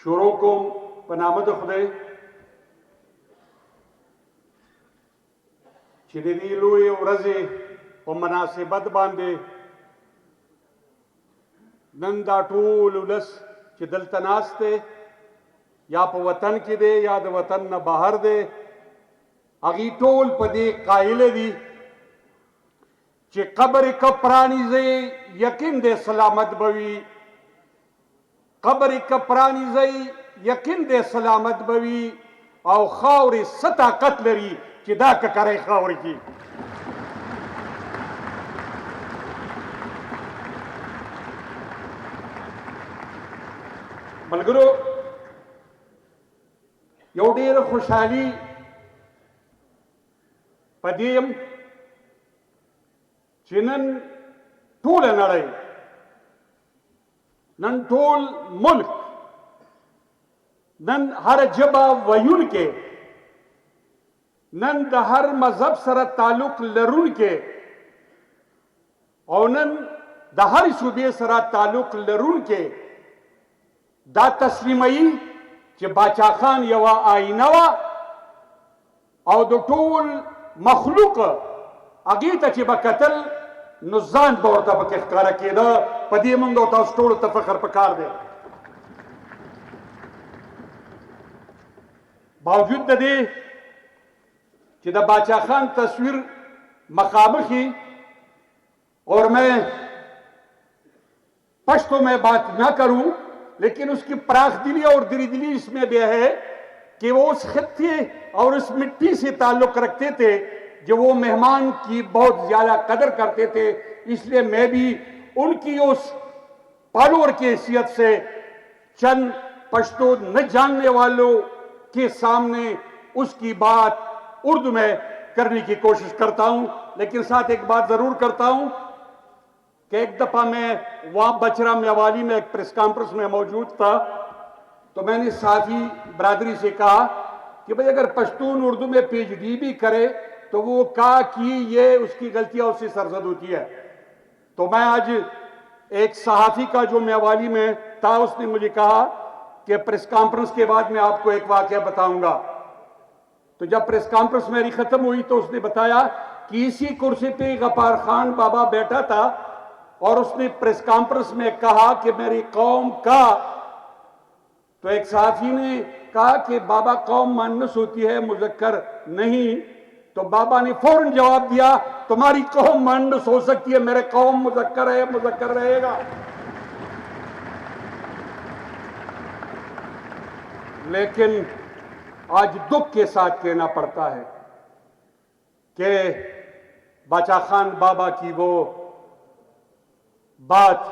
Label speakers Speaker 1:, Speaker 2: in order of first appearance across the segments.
Speaker 1: شروع کوم په نامه د خدای چې د دې لویې ورځې په مناسبت باندې نن دا ټول ولس چې دلته ناست دی یا په وطن کې دی یا د وطن نه بهر دی هغوی ټول په دې قایل دي چې قبر که پرانیزئ یقین دی سلامت به وي قبر که پرانیزئ یقین دی سلامت به وي او خاورې څه طاقت لري چې دا ککرۍ خاورې کړي ملګرو یو ډېره خوشحالي په دې یم چې نن ټوله نړۍ نن ټول ملک نن هر ژبه ویونکې نن د هر مذهب سره تعلق لرونکې او نن د هر صوبې سره تعلق لرونکې دا تسلیموي چې باچا خان یوه آینه وه او د ټول مخلوق هغې ته چې به کتل نو ځان به ورته پکې ښکاره کېده په دې موږ او تاسو ټولو ته فخر پکار دی باوجود د دې کہ دا باچا خان تصویر مخامخی اور میں پشتوں میں بات نہ کروں لیکن اس کی پراخ دلی اور دلی دلی اس میں بھی ہے کہ وہ اس خطے اور اس مٹی سے تعلق رکھتے تھے جو وہ مہمان کی بہت زیادہ قدر کرتے تھے اس لیے میں بھی ان کی اس فالوور کی حیثیت سے چند پشتو نہ جاننے والوں کے سامنے اس کی بات اردو میں کرنے کی کوشش کرتا ہوں لیکن ساتھ ایک بات ضرور کرتا ہوں کہ ایک دفعہ میں وہاں بچرا میوالی میں ایک پریس کانفرنس میں موجود تھا تو میں نے ساتھی برادری سے کہا کہ بھئی اگر پشتون اردو میں پی ایچ ڈی بھی کرے تو وہ کہا کہ یہ اس کی غلطیاں اس سے سرزد ہوتی ہے تو میں آج ایک صحافی کا جو میوالی میں تھا اس نے مجھے کہا کہ پریس کانفرنس کے بعد میں آپ کو ایک واقعہ بتاؤں گا تو جب پریس کانفرنس میری ختم ہوئی تو اس نے بتایا کہ اسی کرسی پہ غفار خان بابا بیٹھا تھا اور اس نے پریس کانفرنس میں کہا کہ میری قوم کا تو ایک صحافی نے کہا کہ بابا قوم مؤنث ہوتی ہے مذکر نہیں تو بابا نے فوراً جواب دیا تمہاری قوم مؤنث ہو سکتی ہے میرے قوم مذکر ہے مذکر رہے گا لیکن آج دکھ کے ساتھ کہنا پڑتا ہے کہ باچا خان بابا کی وہ بات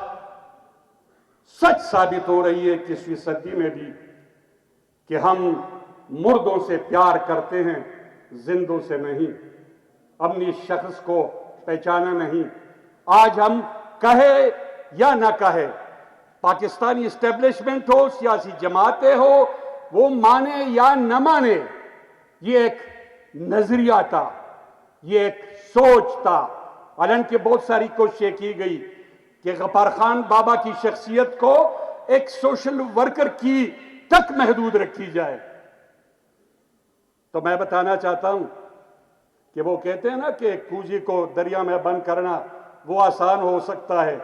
Speaker 1: سچ ثابت ہو رہی ہے 21ویں صدی میں بھی کہ ہم مردوں سے پیار کرتے ہیں زندوں سے نہیں اپنی شخص کو پہچانا نہیں آج ہم کہے یا نہ کہے پاکستانی اسٹیبلشمنٹ ہو سیاسی جماعتیں ہو وہ مانے یا نہ مانے یہ ایک نظریہ تھا یہ ایک سوچ تھا حالانکہ بہت ساری کوششیں کی گئی کہ غفار خان بابا کی شخصیت کو ایک سوشل ورکر کی تک محدود رکھی جائے تو میں بتانا چاہتا ہوں کہ وہ کہتے ہیں نا کہ کوزی کو دریا میں بند کرنا وہ آسان ہو سکتا ہے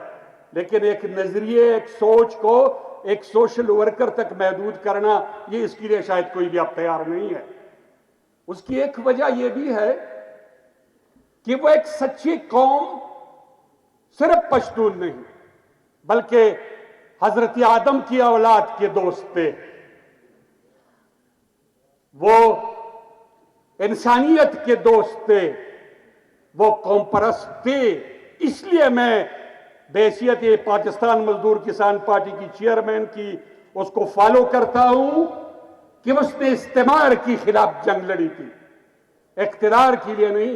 Speaker 1: لیکن ایک نظریے ایک سوچ کو ایک سوشل ورکر تک محدود کرنا یہ اس کے لیے شاید کوئی بھی اب تیار نہیں ہے اس کی ایک وجہ یہ بھی ہے کہ وہ ایک سچی قوم صرف پشتون نہیں بلکہ حضرت آدم کی اولاد کے دوست تھے وہ انسانیت کے دوست تھے وہ قوم پرست تھے اس لیے میں بحیثیت پاکستان مزدور کسان پارٹی کی چیئرمین کی اس کو فالو کرتا ہوں کہ اس نے استعمار کی خلاف جنگ لڑی تھی اقتدار کے لیے نہیں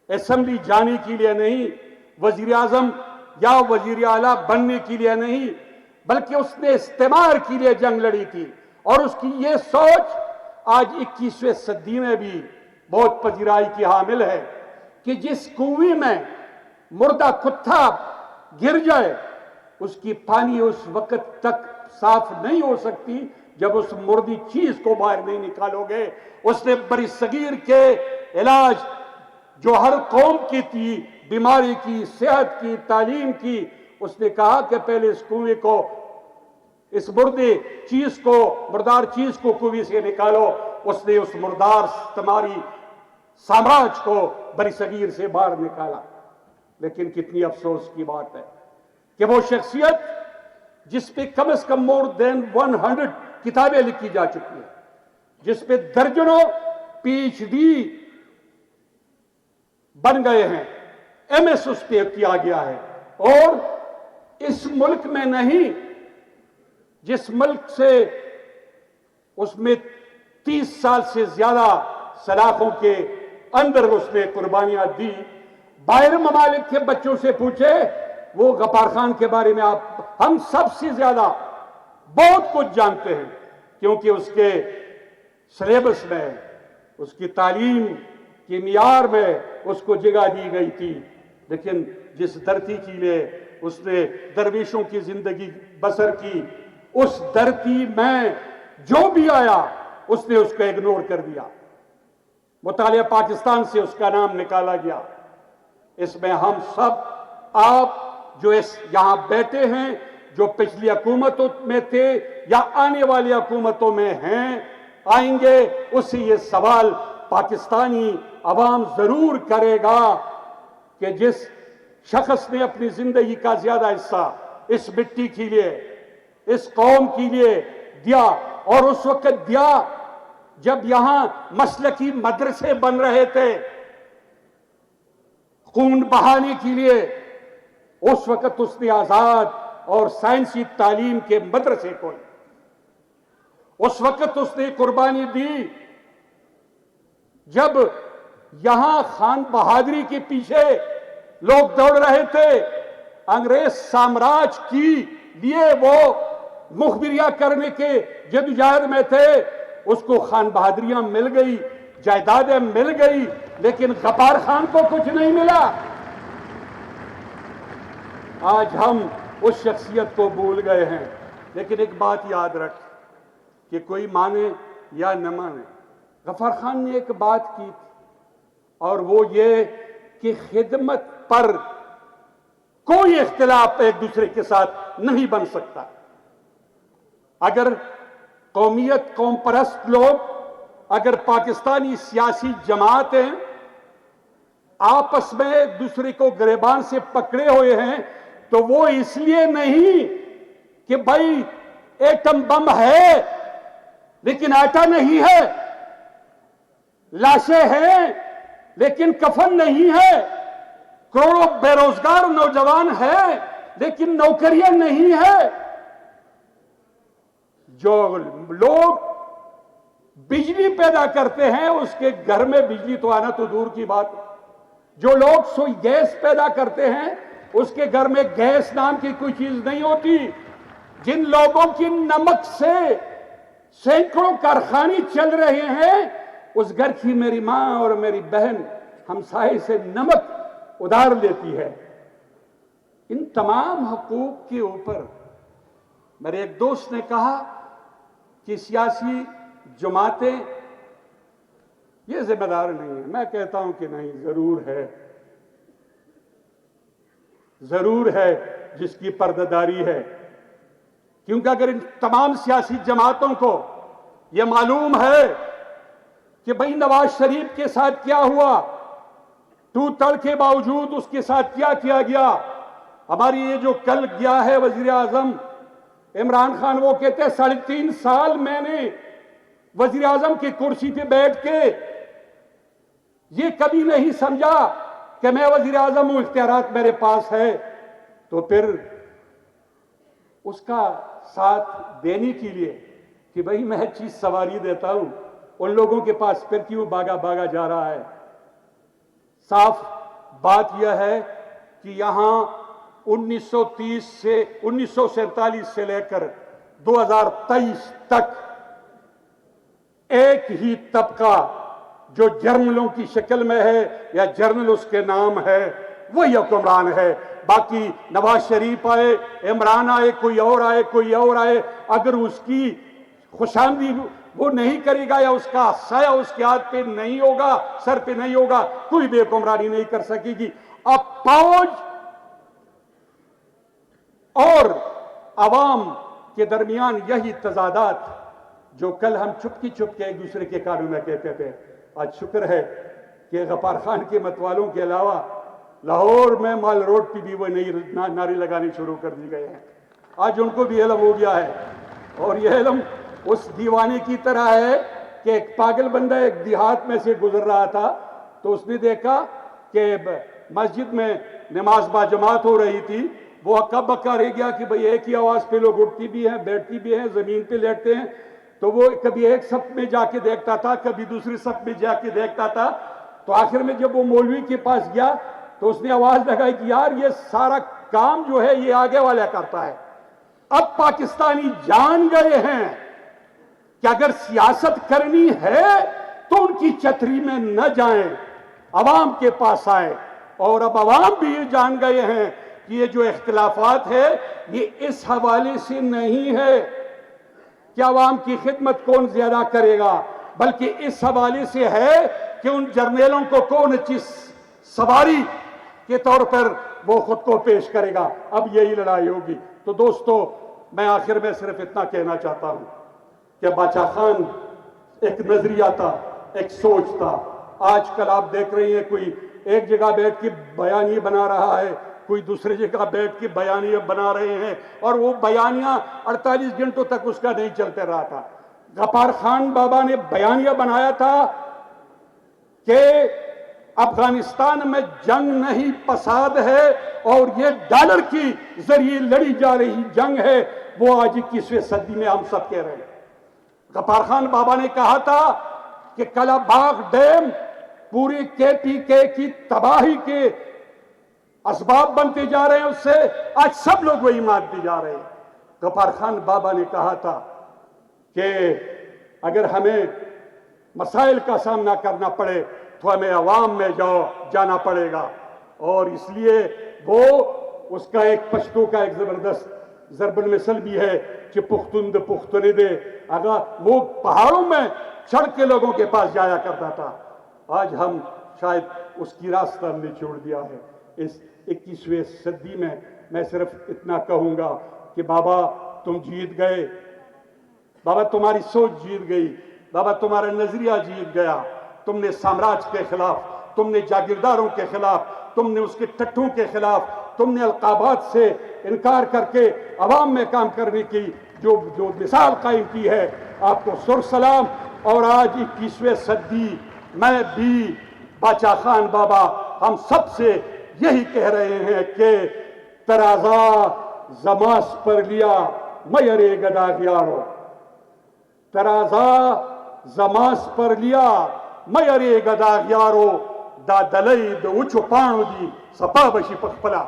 Speaker 1: اسمبلی جانے کے لیے نہیں وزیر اعظم یا وزیر اعلیٰ بننے کے لیے نہیں بلکہ اس نے استعمار کے لیے جنگ لڑی تھی اور اس کی یہ سوچ آج 21ویں صدی میں بھی بہت پذیرائی کی حامل ہے کہ جس کنویں میں مردہ کتا گر جائے اس کی پانی اس وقت تک صاف نہیں ہو سکتی جب اس مردی چیز کو باہر نہیں نکالو گے۔ اس نے بری صغیر کے علاج جو ہر قوم کی تھی، بیماری کی، صحت کی، تعلیم کی، اس نے کہا کہ پہلے اس کنویں کو، اس مردے چیز کو، مردار چیز کو کنویں سے نکالو۔ اس نے اس مردار تمہاری سامراج کو بری صغیر سے باہر نکالا۔ لیکن کتنی افسوس کی بات ہے کہ وہ شخصیت جس پہ کم از کم more than 100 کتابیں لکھی جا چکی ہیں، جس پہ درجنوں پی ایچ ڈی بن گئے ہیں، ایم ایس اس پہ کیا گیا ہے، اور اس ملک میں نہیں، جس ملک سے اس میں 30 سال سے زیادہ سلاخوں کے اندر اس نے قربانیاں دی، باہر ممالک کے بچوں سے پوچھے، وہ غفار خان کے بارے میں ہم سب سے زیادہ بہت کچھ جانتے ہیں، کیونکہ اس کے سلیبس میں، اس کی تعلیم کے معیار میں اس کو جگہ دی گئی تھی۔ لیکن جس دھرتی کے لیے اس نے درویشوں کی زندگی بسر کی، اس دھرتی میں جو بھی آیا اس نے اس کو اگنور کر دیا۔ مطالعہ پاکستان سے اس کا نام نکالا گیا۔ اس میں ہم سب، آپ جو یہاں بیٹھے ہیں، جو پچھلی حکومتوں میں تھے یا آنے والی حکومتوں میں ہیں، آئیں گے، اس سے یہ سوال پاکستانی عوام ضرور کرے گا کہ جس شخص نے اپنی زندگی کا زیادہ حصہ اس مٹی کے لیے، اس قوم کے لیے دیا، اور اس وقت دیا جب یہاں مسلکی مدرسے بن رہے تھے خون بہانے کے لیے، اس وقت اس نے آزاد اور سائنسی تعلیم کے مدرسے کو، اس وقت اس نے قربانی دی جب یہاں خان بہادری کے پیچھے لوگ دوڑ رہے تھے، انگریز سامراج کی لیے وہ مخبریہ کرنے کے جدوجہد میں تھے، اس کو خان بہادریاں مل گئی، جائیدادیں مل گئی، لیکن غفار خان کو کچھ نہیں ملا۔ آج ہم اس شخصیت کو بھول گئے ہیں۔ لیکن ایک بات یاد رکھ کہ کوئی مانے یا نہ مانے، غفار خان نے ایک بات کی تھی، اور وہ یہ کہ خدمت پر کوئی اختلاف ایک دوسرے کے ساتھ نہیں بن سکتا۔ اگر قومیت، قوم پرست لوگ، اگر پاکستانی سیاسی جماعتیں آپس میں ایک دوسرے کو گریبان سے پکڑے ہوئے ہیں، تو وہ اس لیے نہیں کہ بھائی ایٹم بم ہے لیکن آٹا نہیں ہے، لاشیں ہیں لیکن کفن نہیں ہے، کروڑوں بے روزگار نوجوان ہیں لیکن نوکریاں نہیں ہے۔ جو لوگ بجلی پیدا کرتے ہیں اس کے گھر میں بجلی تو آنا تو دور کی بات، جو لوگ سوئی گیس پیدا کرتے ہیں اس کے گھر میں گیس نام کی کوئی چیز نہیں ہوتی، جن لوگوں کی نمک سے سینکڑوں کارخانے چل رہے ہیں، اس گھر کی میری ماں اور میری بہن ہمسائے سے نمک ادھار لیتی ہے۔ ان تمام حقوق کے اوپر میرے ایک دوست نے کہا کہ سیاسی جماعتیں یہ ذمہ دار نہیں ہیں۔ میں کہتا ہوں کہ نہیں، ضرور ہے، ضرور ہے جس کی پردہ ہے، کیونکہ اگر ان تمام سیاسی جماعتوں کو یہ معلوم ہے کہ بھائی نواز شریف کے ساتھ کیا ہوا، تو تڑ کے باوجود اس کے ساتھ کیا کیا گیا، ہماری یہ جو کل گیا ہے وزیر اعظم عمران خان، وہ کہتے ہیں 3.5 سال میں نے وزیر اعظم کی کرسی پہ بیٹھ کے یہ کبھی نہیں سمجھا کہ میں وزیر اعظم ہوں، اختیارات میرے پاس ہے، تو پھر اس کا ساتھ دینے کے لیے کہ بھائی میں چیز سواری دیتا ہوں، ان لوگوں کے پاس پھر کیوں بھاگا بھاگا جا رہا ہے۔ صاف بات یہ ہے کہ یہاں 1947 سے لے کر 2023 تک ایک ہی طبقہ جو جرنلوں کی شکل میں ہے یا جرنل اس کے نام ہے، وہی حکمران ہے۔ باقی نواز شریف آئے، عمران آئے، کوئی اور آئے، اگر اس کی خوشامدی وہ نہیں کرے گا یا اس کا سایہ اس کے ہاتھ پہ نہیں ہوگا، سر پہ نہیں ہوگا، کوئی بھی حکمرانی نہیں کر سکے گی۔ اب فوج اور عوام کے درمیان یہی تضادات جو کل ہم چپکی چپ کے ایک دوسرے کے کانوں میں کہتے تھے، آج شکر ہے کہ غفار خان کے متوالوں کے علاوہ لاہور میں مال روڈ پہ بھی وہ نئی نعرے لگانے شروع کر دی گئے ہیں۔ آج ان کو بھی علم ہو گیا ہے، اور یہ علم اس دیوانے کی طرح ہے کہ ایک پاگل بندہ ایک دیہات میں سے گزر رہا تھا، تو اس نے دیکھا کہ مسجد میں نماز با جماعت ہو رہی تھی، وہ ہکا بکا رہ گیا کہ بھئی ایک ہی آواز پہ لوگ اٹھتی بھی ہیں، بیٹھتی بھی ہیں، زمین پہ لیٹتے ہیں، تو وہ کبھی ایک صف میں جا کے دیکھتا تھا، کبھی دوسری صف میں جا کے دیکھتا تھا، تو آخر میں جب وہ مولوی کے پاس گیا تو اس نے آواز لگائی کہ یار یہ سارا کام جو ہے یہ آگے والا کرتا ہے۔ اب پاکستانی جان گئے ہیں کہ اگر سیاست کرنی ہے تو ان کی چتری میں نہ جائیں، عوام کے پاس آئیں، اور اب عوام بھی یہ جان گئے ہیں کہ یہ جو اختلافات ہے یہ اس حوالے سے نہیں ہے کہ عوام کی خدمت کون زیادہ کرے گا، بلکہ اس حوالے سے ہے کہ ان جرنیلوں کو کون اچھی سواری کے طور پر وہ خود کو پیش کرے گا۔ اب یہی لڑائی ہوگی۔ تو دوستو، میں آخر میں صرف اتنا کہنا چاہتا ہوں کہ باچا خان ایک نظریہ تھا، ایک سوچ تھا۔ آج کل آپ دیکھ رہے ہیں کوئی ایک جگہ بیٹھ کے بیانیے بنا رہا ہے، کوئی دوسری جگہ بیٹھ کے بیانیے بنا رہے ہیں، اور وہ بیانیہ 48 گھنٹوں تک اس کا نہیں چلتے رہا تھا۔ غفار خان بابا نے بیانیہ بنایا تھا کہ افغانستان میں جنگ نہیں فساد ہے، اور یہ ڈالر کی ذریعے لڑی جا رہی جنگ ہے، وہ آج 21ویں صدی میں ہم سب کہہ رہے ہیں۔ غفار خان بابا نے کہا تھا کہ کلا باغ ڈیم پوری KPK کی تباہی کے اسباب بنتے جا رہے ہیں، اس سے آج سب لوگ وہی مانتے جا رہے ہیں۔ غفار خان بابا نے کہا تھا کہ اگر ہمیں مسائل کا سامنا کرنا پڑے تو ہمیں عوام میں جانا پڑے گا، اور اس لیے وہ اس کا ایک پشتو کا ایک زبردست ضرب المثل بھی ہے کہ پختون دے پختونے دے، اگر وہ پہاڑوں میں چڑھ کے لوگوں کے پاس جایا کرتا تھا۔ آج ہم شاید اس کی راستہ ہم نے چھوڑ دیا ہے۔ اس 21ویں صدی میں صرف اتنا کہوں گا کہ بابا تم جیت گئے، بابا تمہاری سوچ جیت گئی، بابا تمہارا نظریہ جیت گیا، تم نے سامراج کے خلاف، تم نے جاگیرداروں کے خلاف، تم نے اس کے ٹٹھوں کے خلاف، تم نے القابات سے انکار کر کے عوام میں کام کرنے کی جو مثال قائم کی ہے، آپ کو سر سلام۔ اور آج 21ویں صدی میں بھی باچا خان بابا ہم سب سے یہی کہہ رہے ہیں کہ ترازا زماس پر لیا میرے گداغیارو، ترازا زماس پر لیا میرے گداغیارو، دا دلئی دا وچو پانو دی سپا بشی پخپلا۔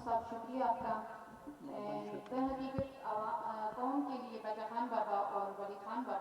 Speaker 2: صاحب شکریہ آپ کا۔ در حقیقت قوم کے لیے باچا خان بابا اور ولی خان بابا